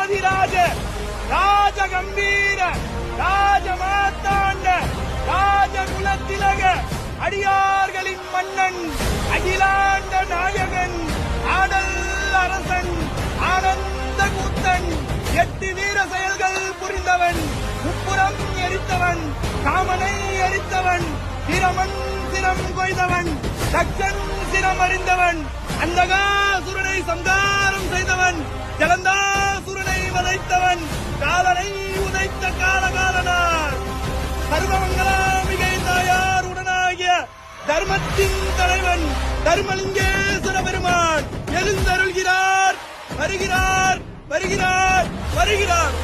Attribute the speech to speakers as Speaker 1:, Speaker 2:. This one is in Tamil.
Speaker 1: ராஜாதிராஜ ராஜ கம்பீர ராஜ மாத்தாண்ட ராஜ குலத்திலக அடியார்களின் மன்னன் அகிலாண்ட நாயகன் ஆடல் அரசன் ஆனந்த கூத்தன் 8 வீர செயல்கள் புரிந்தவன் முப்புறம் எரித்தவன் காமனை எரித்தவன் திரமன் சிரம் கொய்தவன் தக்கன் சிரம் அறிந்தவன் அந்தகாசுரனை சம்காரம் செய்தவன் ஜலந்தாசுரனை வதைத்தவன் காலனை உதைத்த காலகாலனார் சர்வமங்கலாம்பிகை தாயார் உடனாகிய தர்மத்தின் தலைவன் தர்மலிங்கேஸ்வர பெருமான் எழுந்தருள்கிறார். வருகிறார் வருகிறார் வருகிறார்.